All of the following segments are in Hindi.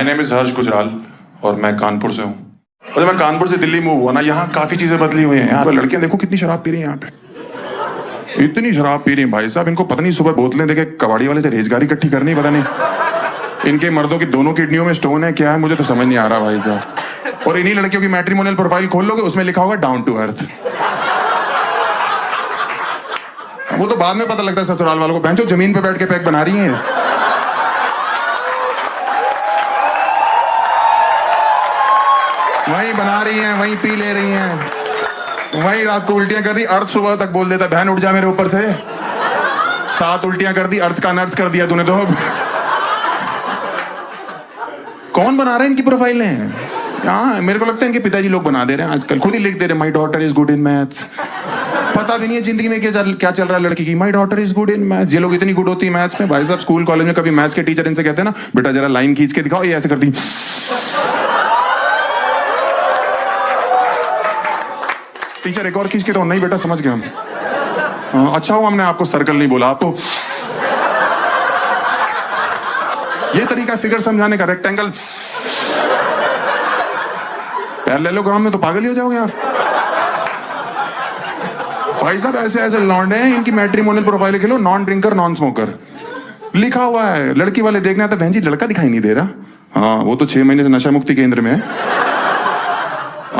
माय नेम इज हर्ष गुजराल और मैं कानपुर से हूँ। और जब मैं कानपुर से दिल्ली मूव हुआ ना, यहाँ काफी चीजें बदली हुई हैं। यहाँ पे लड़कियां देखो कितनी शराब पी रही हैं, यहाँ पे इतनी शराब पी रही हैं भाई साहब। इनको पता नहीं सुबह बोतलें देके कबाड़ी वाले से रेजगारी इकट्ठी करनी, पता नहीं इनके मर्दों की दोनों किडनियों में स्टोन है क्या है, मुझे तो समझ नहीं आ रहा भाई साहब। और इन्हीं लड़कियों की मैट्रिमोनियल प्रोफाइल खोल लोगे, उसमें लिखा होगा डाउन टू अर्थ। वो तो बाद में पता लगता है ससुराल वालों को, बहनचोद जमीन पे बैठ के पैक बना रही हैं। वहीं बना रही हैं, वहीं पी ले रही हैं, वहीं रात को उल्टियां कर रही। अर्थ सुबह तक बोल देता बहन उठ जा मेरे ऊपर से, 7 उल्टियां कर दी, अर्थ का अनर्थ कर दिया तूने तो। कौन बना रहा है इनकी प्रोफाइलें? हाँ, मेरे को लगता है इनके पिताजी लोग बना दे रहे हैं आजकल, खुद ही लिख दे रहे हैं my daughter is good in maths. पता भी नहीं है जिंदगी में क्या चल रहा है लड़की की। My daughter is good in maths. ये लोग इतनी गुड होती है मैथ्स में भाई साहब। स्कूल कॉलेज में कभी मैथ्स के टीचर इनसे कहते हैं ना, बेटा जरा लाइन खींच के दिखाओ, ये ऐसे करती। टीचर एक और खींच के तो नहीं बेटा समझ गए हम। अच्छा हो हमने आपको सर्कल नहीं बोला। आप तो ये तरीका फिगर समझाने का, रेक्टेंगल पैरेललोग्राम में तो पागल ही हो जाओगे आप भाई साहब। ऐसे ऐसे लौंडे हैं, इनकी मैट्रिमोनियल प्रोफाइल खेलो, नॉन ड्रिंकर नॉन स्मोकर लिखा हुआ है। लड़की वाले देखने आते, बहन जी लड़का दिखाई नहीं दे रहा। हाँ, वो तो 6 महीने से नशा मुक्ति केंद्र में है।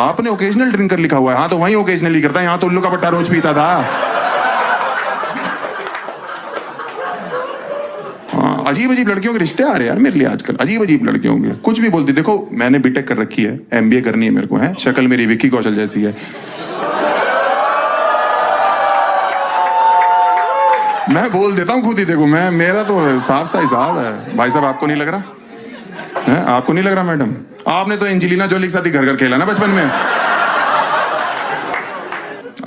आपने ओकेजनल ड्रिंकर लिखा हुआ है। हाँ, तो वहीं ओकेजनली करता है, यहाँ तो उल्लू का पट्टा रोज पीता था। हाँ, अजीब अजीब लड़कियों के रिश्ते आ रहे हैं यार मेरे लिए आजकल, अजीब अजीब लड़कियों के। कुछ भी बोलती। देखो मैंने बीटेक कर रखी है, MBA करनी है मेरे को, है शक्ल मेरी विक्की कौशल जैसी है। मैं बोल देता हूँ खुद ही, देखो मैं, मेरा तो साफ सा हिसाब है भाई साहब। आपको नहीं लग रहा है? आपको नहीं लग रहा मैडम? आपने तो एंजेलिना जोली के साथ ही घर घर खेला ना बचपन में।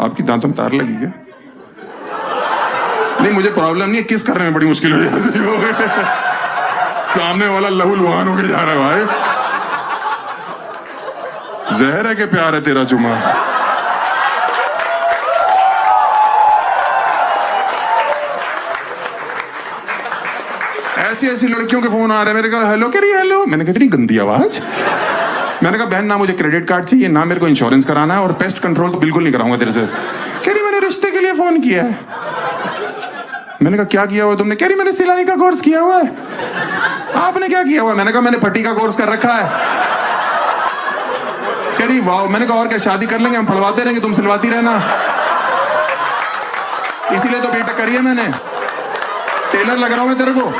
आपकी दांतों में तार लगी क्या? नहीं, मुझे प्रॉब्लम नहीं है, किस करने में बड़ी मुश्किल हो जाती है। सामने वाला लहूलुहान होके जा रहा है भाई। जहर है कि प्यार है तेरा चुमा। ऐसी ऐसी लड़कियों के फोन आ रहे हैं मेरे घर। हेलो कह रही, हेलो। मैंने कहा इतनी गंदी आवाज। मैंने कहा बहन ना मुझे क्रेडिट कार्ड चाहिए, ना मेरे को इंश्योरेंस कराना है, और पेस्ट कंट्रोल तो बिल्कुल नहीं कराऊंगा तेरे से। कह रही मैंने रिश्ते के लिए फोन किया है। मैंने कहा क्या किया हुआ तुमने? कह रही मैंने सिलाई का कोर्स किया हुआ है। आपने क्या किया हुआ? मैंने कहा मैंने पट्टी का कोर्स कर रखा है। कह रही वाह। मैंने कहा और क्या, शादी कर लेंगे हम, फड़वाते रहेंगे, तुम सिलवाती रहना। इसीलिए तो बीटेक करी है मैंने, टेलर लग रहा हूं मैं तेरे को।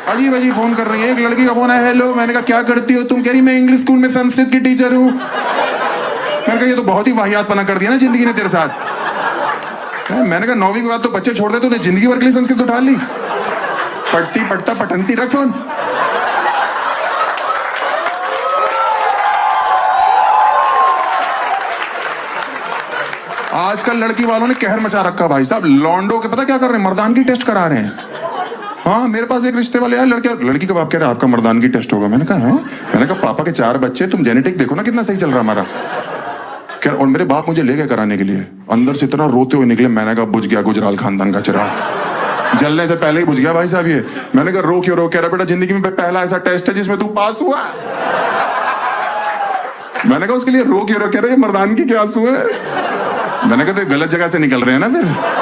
अजीब अजीब फोन कर रही है। एक लड़की का फोन है, हेलो। मैंने कहा क्या करती हो तुम? कह रही मैं इंग्लिश स्कूल में संस्कृत की टीचर हूँ। मैंने कहा ये तो बहुत ही वाहियातपना कर दिया ना जिंदगी ने तेरे साथ। मैंने कहा 9वीं के बाद तो बच्चे छोड़ दे, तूने जिंदगी भर के लिए संस्कृत उठा ली। पढ़ती पढ़ता पठनती, रख फोन। आजकल लड़की वालों ने कहर मचा रखा भाई साहब। लौंडो के पता क्या कर रहे हैं? मर्दानगी टेस्ट करा रहे हैं। हाँ, मेरे पास एक रिश्ते वाले आए, लड़की का बाप कह रहा है आपका मर्दानगी टेस्ट होगा। मैंने कहा है? मैंने कहा पापा के 4 बच्चे, तुम जेनेटिक देखो ना कितना सही चल रहा हमारा। कह और मेरे बाप मुझे ले गए कराने के लिए, अंदर से इतना रोते हुए निकले। मैंने कहा बुझ गया गुजराल खानदान का चिराग, जलने से पहले ही बुझ गया भाई साहब ये। मैंने कहा रो क्यों? रो कह रहा बेटा जिंदगी में पहला ऐसा टेस्ट है जिसमें तू पास हुआ। मैंने कहा उसके लिए रो क्यों? कह रहे मर्दानगी के आंसू है। मैंने कहा तो गलत जगह से निकल रहे हैं ना फिर।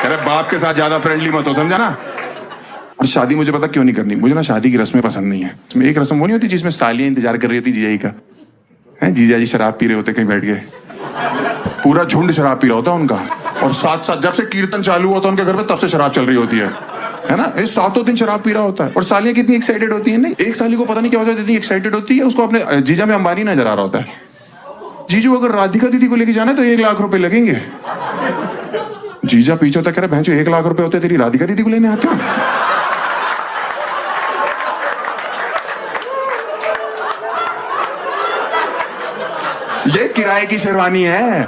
अरे बाप के साथ ज्यादा फ्रेंडली मत हो, समझा ना। और शादी मुझे पता क्यों नहीं करनी, मुझे ना शादी की रस्में पसंद नहीं है। इसमें एक रस्म वो नहीं होती जिसमें सालियां इंतजार कर रही होती जीजाजी का, है जीजा जी शराब पी रहे होते कहीं बैठ गए, पूरा झुंड शराब पी रहा होता उनका, और साथ साथ जब से कीर्तन चालू होता है उनके घर में तब से शराब चल रही होती है ना। इस 7 दिन शराब पी रहा होता है, और सालियां कितनी एक्साइटेड होती है। नहीं, एक साली को पता नहीं क्या होता है, इतनी एक्साइटेड होती है, उसको अपने जीजा में अंबानी नजर आ रहा होता है। जीजू अगर राधिका दीदी को लेके जाना है तो 1 लाख रुपए लगेंगे। जीजा पीछे होता, कह रहे बहन जो 1 लाख रुपए होते तेरी राधिका दीदी को लेने आते हो। ये किराए की शेरवानी है,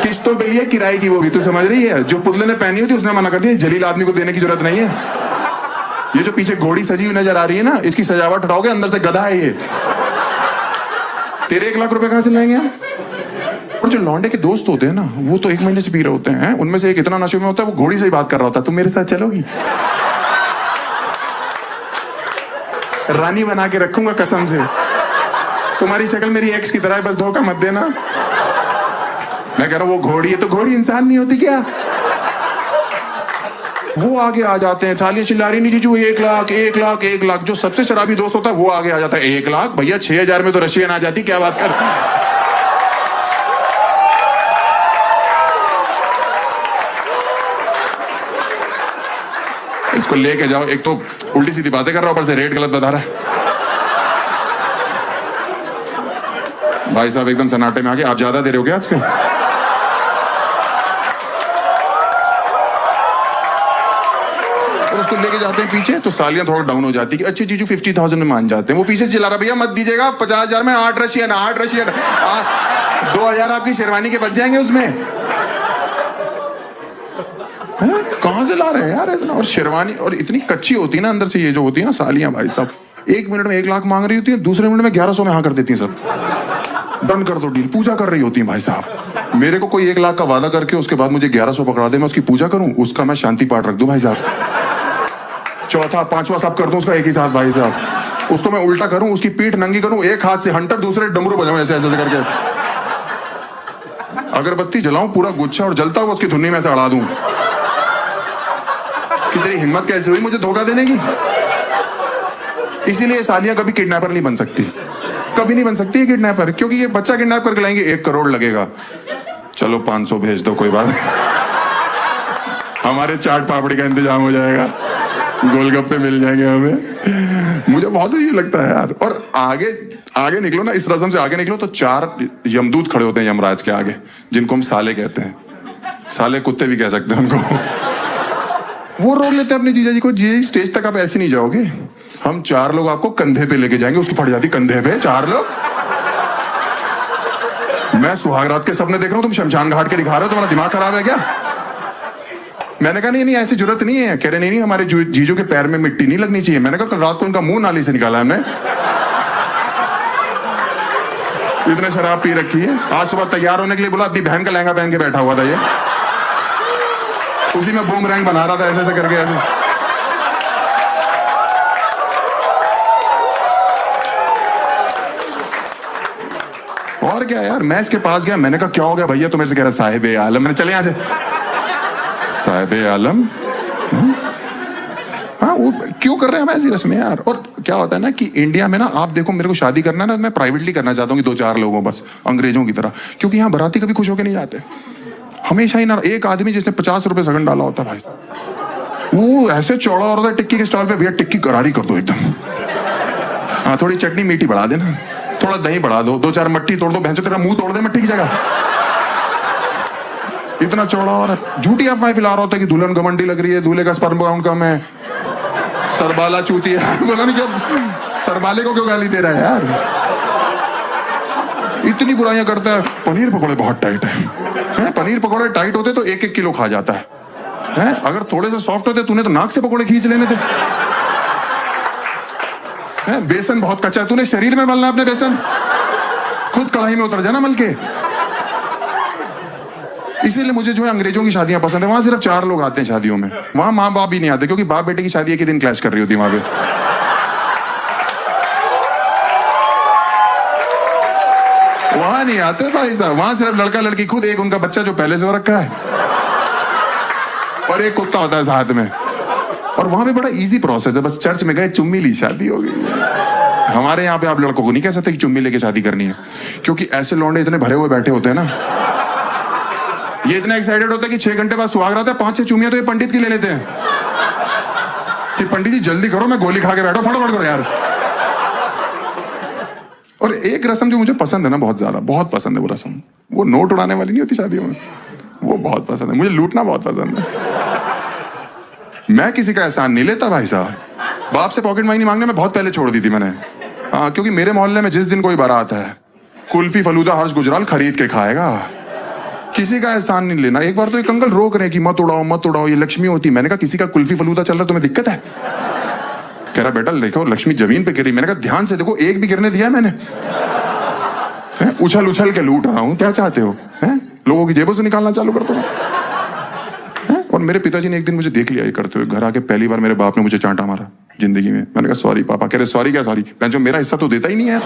किस्तों पे लिए किराए की, वो भी तू समझ रही है। जो पुतले ने पहनी होती उसने मना कर दिया, जलील आदमी को देने की जरूरत नहीं है। ये जो पीछे घोड़ी सजी हुई नजर आ रही है ना, इसकी सजावट हटाओगे अंदर से गधा है ये। तेरे 1 लाख रुपए कहां से लाएंगे हम? और जो लौंडे के दोस्त होते हैं ना, वो तो 1 महीने से पी रहे होते हैं। उनमें से एक इतना नशे में होता है, वो घोड़ी से ही बात कर रहा होता है, तुम मेरे साथ चलोगी? रानी बना के रखूंगा कसम से, तुम्हारी शक्ल मेरी एक्स की तरह है, बस धोखा मत देना। मैं कह रहा हूं वो घोड़ी है तो घोड़ी इंसान नहीं होती क्या? वो आगे आ जाते हैं, थालियां चिल्ला रही, नहीं जीजू 1 लाख 1 लाख 1 लाख। जो सबसे शराबी दोस्त होता है वो आगे आ जाता है, 1 लाख भैया 6000 में तो रशियन आ जाती, क्या बात कर। इसको लेके जाओ, एक तो उल्टी सीधी बातें कर रहा हूं, ऊपर से रेट गलत बता रहा है। भाई साहब एकदम सन्नाटे में आ गए, आप ज्यादा दे रहे हो क्या आजकल? उसको लेके जाते हैं पीछे तो सालियां थोड़ा डाउन हो जाती है कि अच्छी चीजू 50,000 में मान जाते हैं। वो पीछे चिल्ला रहा, भैया मत दीजिएगा 50,000 में 8 रशियन 2,000 आपकी शेरवानी के बच जाएंगे उसमें। कहां से ला रहे हैं यार इतना? और शेरवानी और इतनी कच्ची होती है ना अंदर से, ये जो होती है ना सालियां, भाई साहब 1 मिनट में 1 लाख मांग रही होती है, दूसरे मिनट में 1100 में हाँ कर देती है। सब डन कर दो डील, पूजा कर रही होती है भाई साहब। मेरे को कोई 1 लाख का वादा करके उसके बाद मुझे 1100 पकड़ा दे, मैं उसकी पूजा करूं, उसका मैं शांति पाठ रख दूं भाई साहब। चौथा 5वां सब कर दूं उसका एक ही साथ भाई साहब। उसको मैं उल्टा करूं, उसकी पीठ नंगी करूं, एक हाथ से हंटर दूसरे डमरू बजाऊं, ऐसे ऐसे करके अगरबत्ती जलाऊं, पूरा गुच्छा और जलता हुआ उसकी धुन्नी में से अड़ा दूं। कि तेरी हिम्मत कैसे हुई मुझे धोखा देने की? इसीलिए सालियां कभी किडनैपर नहीं बन सकती, कभी नहीं बन सकती है किडनैपर, क्योंकि ये बच्चा किडनैप करके लाएंगे 1 करोड़ लगेगा। चलो 500 भेज दो, कोई बात हमारे चाट पापड़ी का इंतजाम हो जाएगा, गोलगप्पे मिल जाएंगे हमें। मुझे बहुत ही लगता है यार। और आगे आगे निकलो ना, इस रस्म से आगे निकलो तो 4 यमदूत खड़े होते हैं यमराज के आगे, जिनको हम साले कहते हैं। साले कुत्ते भी कह सकते हैं उनको। वो रोक लेते हैं अपने जीजा जी को, जी स्टेज तक आप ऐसे नहीं जाओगे, हम 4 लोग आपको कंधे पे लेके जाएंगे। उसकी फट जाती कंधे पे, 4 लोग। मैं सुहागरात के सपने देख रहा हूं, तुम शमशान घाट के दिखा रहे हो, तुम्हारा दिमाग खराब है क्या? मैंने कहा नहीं ऐसी जरूरत नहीं है। कह रहे नहीं हमारे जीजू के पैर में मिट्टी नहीं लगनी चाहिए। मैंने कहा कल रात को उनका मुंह नाली से निकाला हमने, इतने शराब पी रखी है। आज सुबह तैयार होने के लिए बोला, अपनी बहन का लहंगा पहन के बैठा हुआ था ये, उसी में बूमरैंग बना रहा था ऐसे ऐसे करके ऐसे। और क्या यार, मैं इसके पास गया, मैंने कहा क्या हो गया भैया? तो मेरे से कह रहा साहिब आलम। मैंने चले यहां से, साहिब आलम? हाँ वो क्यों कर रहे हैं हम ऐसी रस्में यार? और क्या होता है ना कि इंडिया में ना, आप देखो मेरे को शादी करना है ना, मैं प्राइवेटली करना चाहता हूँ कि 2-4 लोगों बस, अंग्रेजों की तरह, क्योंकि यहाँ बाराती कभी खुश होकर नहीं जाते। हमेशा ही ना एक आदमी जिसने 50 रुपए सगन डाला होता भाई, वो ऐसे चौड़ा और होता है टिक्की के स्टॉल पे, भैया टिक्की करारी कर दो एकदम, हाँ थोड़ी चटनी मीठी बढ़ा देना, थोड़ा दही बढ़ा दो, 2-4 मट्टी तोड़ दो, भैंसो तेरा मुंह तोड़ दे मट्टी की जगह। इतना चौड़ा और झूठी अफवाह फैला रहा होता है कि दुल्हन घमंडी लग रही है, दूल्हे का स्पर्म काउंट कम है, सरबाला चूती है। पता नहीं क्या सरबाले को क्यों गाली दे रहा है यार, इतनी बुराइयां करता है। पनीर पकौड़े बहुत टाइट है, पनीर पकौड़े टाइट होते तो 1-1 किलो खा जाता है, अगर थोड़े से सॉफ्ट होते तूने तो नाक से पकौड़े खींच लेने थे। बेसन बहुत कच्चा है, तूने शरीर में मलना अपने बेसन, खुद कढ़ाई में उतर जाना मल के। इसीलिए मुझे जो है अंग्रेजों की शादियां पसंद है, वहां सिर्फ 4 लोग आते हैं शादियों में, वहां माँ बाप भी नहीं आते, क्योंकि बाप बेटे की शादी एक ही दिन क्लैश कर रही होती है वहां पे। वहां नहीं आते भाई साहब, वहां सिर्फ लड़का लड़की खुद, एक उनका बच्चा जो पहले से हो रखा है, और एक कुत्ता होता है साथ में। और वहां पे बड़ा इजी प्रोसेस है, बस चर्च में गए, चुम्मी ली, शादी हो गई। हमारे यहाँ पे आप लड़कों को नहीं कह सकते कि चुम्मी लेके शादी करनी है, क्योंकि ऐसे लौंडे इतने भरे हुए बैठे होते हैं ना, ये इतना एक्साइटेड होता है कि 6 घंटे बाद सुहाग रहता है, 5-6 चुम्मियां तो ये पंडित की ले लेते हैं कि पंडित जी जल्दी करो, मैं गोली खा के बैठो, फटाफट करो यार। और एक रस्म जो मुझे पसंद है ना, बहुत ज्यादा, बहुत पसंद है वो रस्म, वो नोट उड़ाने वाली नहीं होती शादियों में, वो बहुत पसंद है मुझे, लूटना बहुत पसंद है। मैं किसी का एहसान नहीं लेता भाई साहब, बाप से पॉकेट मनी मांगने में बहुत पहले छोड़ दी थी मैंने। हाँ, क्योंकि मेरे मोहल्ले में जिस दिन कोई बारात है, कुल्फी फलूदा हर्ष गुजराल खरीद के खाएगा, किसी का एहसान नहीं लेना। एक बार तो एक अंकल रोक रहे कि मत उड़ाओ, ये लक्ष्मी होती। मैंने कहा किसी का कुल्फी फलूदा चल रहा है, तुम्हें दिक्कत है? कह रहा बेटा देखो लक्ष्मी जमीन पे गिरी। मैंने कहा ध्यान से देखो, एक भी गिरने दिया मैंने? उछल उछल के लूट रहा हूं, क्या चाहते हो? लोगों की जेबों से निकालना चालू कर दो। और मेरे पिताजी ने एक दिन मुझे देख लिया ये करते हुए, घर आके पहली बार मेरे बाप ने मुझे चांटा मारा जिंदगी में। मैंने कहा सॉरी पापा। कह रहे सॉरी क्या सॉरी, जो मेरा हिस्सा तो देता ही नहीं है।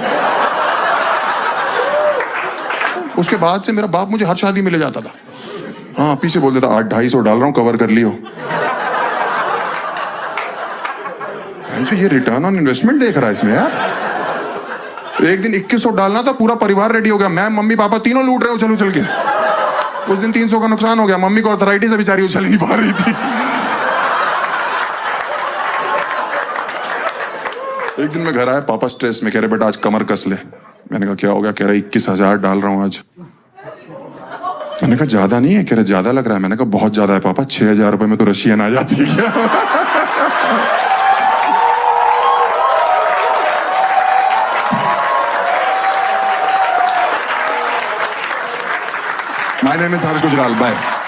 उसके बाद से मेरा बाप मुझे हर शादी में ले जाता था। हाँ पीछे बोल देता 800-250 डाल रहा हूं, कवर कर लियो। ये रिटर्न ऑन इन्वेस्टमेंट देख रहा है इसमें यार। एक दिन 2100 डालना था, पूरा परिवार रेडी हो गया, मैं मम्मी पापा तीनों लूट रहे हो चल उछल के। उस दिन 300 का नुकसान हो गया, मम्मी को आर्थराइटिस है, बेचारी उछल नहीं पा रही थी। एक दिन मैं घर आया, पापा स्ट्रेस में, कह रहे बेटा आज कमर कस ले। मैंने कहा क्या हो गया? कह रहा 21,000 डाल रहा हूं आज। मैंने कहा ज्यादा नहीं है? कह रहे ज्यादा लग रहा है। मैंने कहा बहुत ज्यादा है पापा, 6,000 रुपए में तो रशियन आ जाती है क्या? My name is Harsh Gujral. Bye.